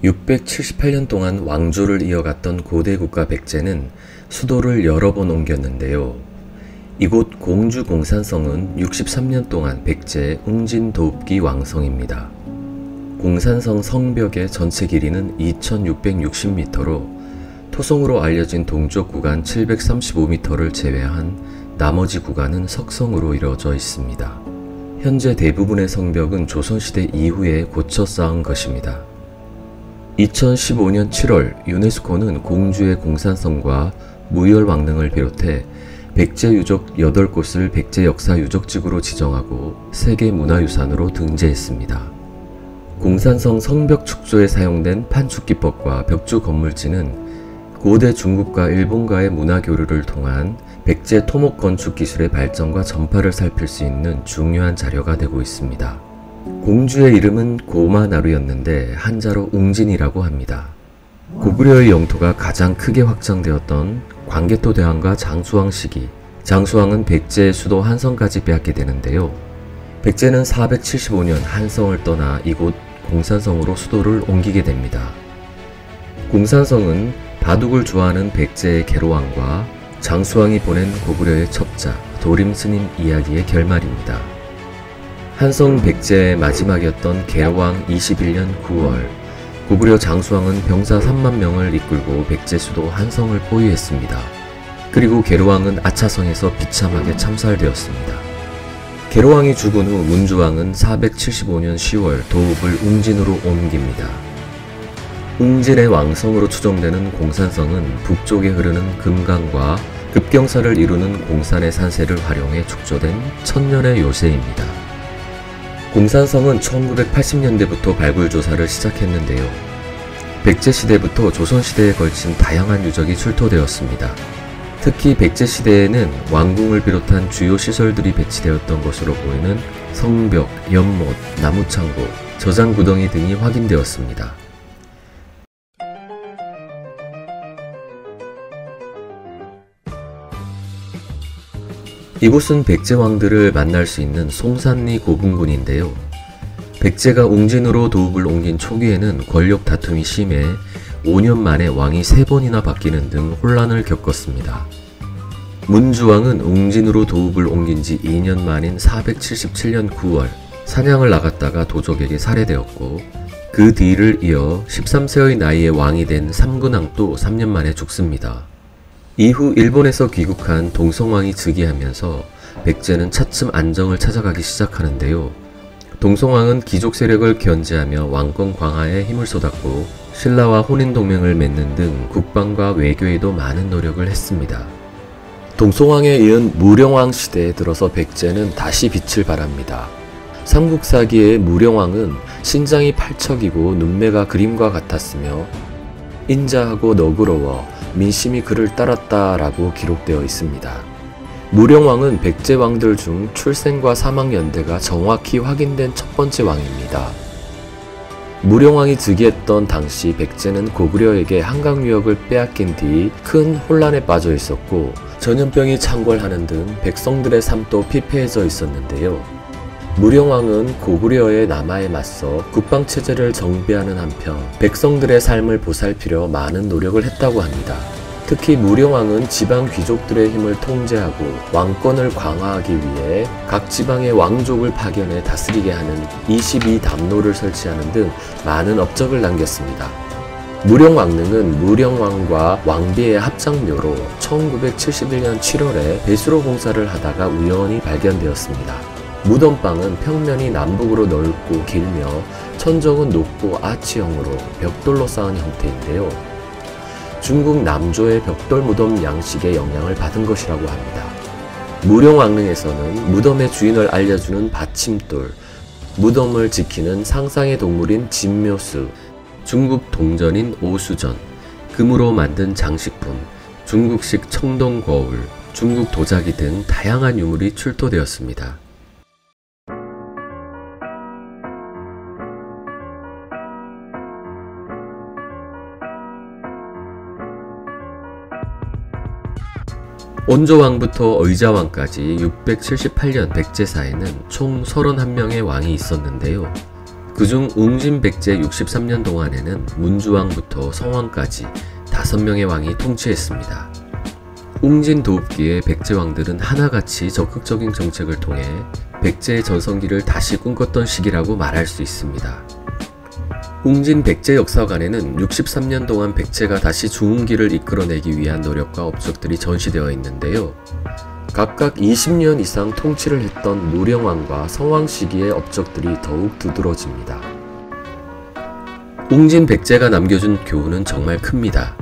678년 동안 왕조를 이어갔던 고대 국가 백제는 수도를 여러 번 옮겼는데요. 이곳 공주 공산성은 63년 동안 백제의 웅진도읍기 왕성입니다. 공산성 성벽의 전체 길이는 2660m로 토성으로 알려진 동쪽 구간 735m를 제외한 나머지 구간은 석성으로 이루어져 있습니다. 현재 대부분의 성벽은 조선시대 이후에 고쳐 쌓은 것입니다. 2015년 7월 유네스코는 공주의 공산성과 무열왕릉을 비롯해 백제 유적 8곳을 백제 역사 유적지구로 지정하고 세계문화유산으로 등재했습니다. 공산성 성벽 축조에 사용된 판축기법과 벽주 건물지는 고대 중국과 일본과의 문화교류를 통한 백제 토목 건축 기술의 발전과 전파를 살필 수 있는 중요한 자료가 되고 있습니다. 공주의 이름은 고마나루였는데 한자로 웅진이라고 합니다. 고구려의 영토가 가장 크게 확장되었던 광개토 대왕과 장수왕 시기, 장수왕은 백제의 수도 한성까지 빼앗게 되는데요. 백제는 475년 한성을 떠나 이곳 공산성으로 수도를 옮기게 됩니다. 공산성은 바둑을 좋아하는 백제의 계로왕과 장수왕이 보낸 고구려의 첩자 도림스님 이야기의 결말입니다. 한성 백제의 마지막이었던 계로왕 21년 9월 고구려 장수왕은 병사 3만 명을 이끌고 백제 수도 한성을 포위했습니다. 그리고 계로왕은 아차성에서 비참하게 참살되었습니다. 계로왕이 죽은 후 문주왕은 475년 10월 도읍을 웅진으로 옮깁니다. 웅진의 왕성으로 추정되는 공산성은 북쪽에 흐르는 금강과 급경사를 이루는 공산의 산세를 활용해 축조된 천년의 요새입니다. 공산성은 1980년대부터 발굴조사를 시작했는데요. 백제시대부터 조선시대에 걸친 다양한 유적이 출토되었습니다. 특히 백제시대에는 왕궁을 비롯한 주요 시설들이 배치되었던 것으로 보이는 성벽, 연못, 나무창고, 저장구덩이 등이 확인되었습니다. 이곳은 백제왕들을 만날 수 있는 송산리 고분군인데요. 백제가 웅진으로 도읍을 옮긴 초기에는 권력 다툼이 심해 5년 만에 왕이 3번이나 바뀌는 등 혼란을 겪었습니다. 문주왕은 웅진으로 도읍을 옮긴 지 2년 만인 477년 9월 사냥을 나갔다가 도적에게 살해되었고 그 뒤를 이어 13세의 나이에 왕이 된 삼근왕도 3년 만에 죽습니다. 이후 일본에서 귀국한 동성왕이 즉위하면서 백제는 차츰 안정을 찾아가기 시작하는데요. 동성왕은 귀족 세력을 견제하며 왕권 강화에 힘을 쏟았고 신라와 혼인동맹을 맺는 등 국방과 외교에도 많은 노력을 했습니다. 동성왕에 이은 무령왕 시대에 들어서 백제는 다시 빛을 발합니다. 삼국사기의 무령왕은 신장이 팔척이고 눈매가 그림과 같았으며 인자하고 너그러워 민심이 그를 따랐다 라고 기록되어 있습니다. 무령왕은 백제 왕들 중 출생과 사망 연대가 정확히 확인된 첫 번째 왕입니다. 무령왕이 즉위했던 당시 백제는 고구려에게 한강유역을 빼앗긴 뒤 큰 혼란에 빠져 있었고 전염병이 창궐하는 등 백성들의 삶도 피폐해져 있었는데요. 무령왕은 고구려의 남하에 맞서 국방체제를 정비하는 한편 백성들의 삶을 보살피려 많은 노력을 했다고 합니다. 특히 무령왕은 지방 귀족들의 힘을 통제하고 왕권을 강화하기 위해 각 지방의 왕족을 파견해 다스리게 하는 22담로를 설치하는 등 많은 업적을 남겼습니다. 무령왕릉은 무령왕과 왕비의 합작묘로 1971년 7월에 배수로 공사를 하다가 우연히 발견되었습니다. 무덤방은 평면이 남북으로 넓고 길며 천정은 높고 아치형으로 벽돌로 쌓은 형태인데요. 중국 남조의 벽돌 무덤 양식의 영향을 받은 것이라고 합니다. 무령왕릉에서는 무덤의 주인을 알려주는 받침돌, 무덤을 지키는 상상의 동물인 진묘수, 중국 동전인 오수전, 금으로 만든 장식품, 중국식 청동 거울, 중국 도자기 등 다양한 유물이 출토되었습니다. 온조왕부터 의자왕까지 678년 백제사에는 총 31명의 왕이 있었는데요. 그중 웅진 백제 63년 동안에는 문주왕부터 성왕까지 5명의 왕이 통치했습니다. 웅진 도읍기의 백제왕들은 하나같이 적극적인 정책을 통해 백제의 전성기를 다시 꿈꿨던 시기라고 말할 수 있습니다. 웅진 백제 역사관에는 63년 동안 백제가 다시 중흥기를 이끌어내기 위한 노력과 업적들이 전시되어 있는데요. 각각 20년 이상 통치를 했던 노령왕과 성왕 시기의 업적들이 더욱 두드러집니다. 웅진 백제가 남겨준 교훈은 정말 큽니다.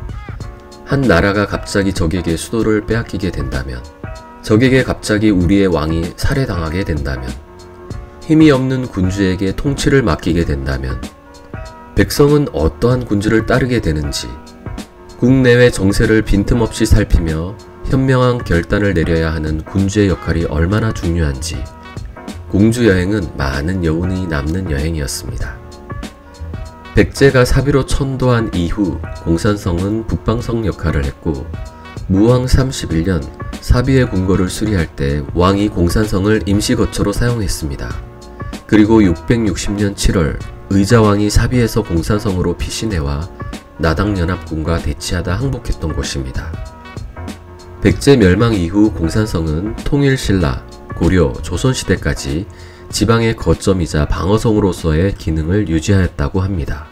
한 나라가 갑자기 적에게 수도를 빼앗기게 된다면, 적에게 갑자기 우리의 왕이 살해당하게 된다면, 힘이 없는 군주에게 통치를 맡기게 된다면 백성은 어떠한 군주를 따르게 되는지, 국내외 정세를 빈틈없이 살피며 현명한 결단을 내려야 하는 군주의 역할이 얼마나 중요한지, 공주 여행은 많은 여운이 남는 여행이었습니다. 백제가 사비로 천도한 이후 공산성은 북방성 역할을 했고, 무왕 31년 사비의 궁궐을 수리할 때 왕이 공산성을 임시거처로 사용했습니다. 그리고 660년 7월 의자왕이 사비에서 공산성으로 피신해와 나당연합군과 대치하다 항복했던 곳입니다. 백제 멸망 이후 공산성은 통일신라, 고려, 조선시대까지 지방의 거점이자 방어성으로서의 기능을 유지하였다고 합니다.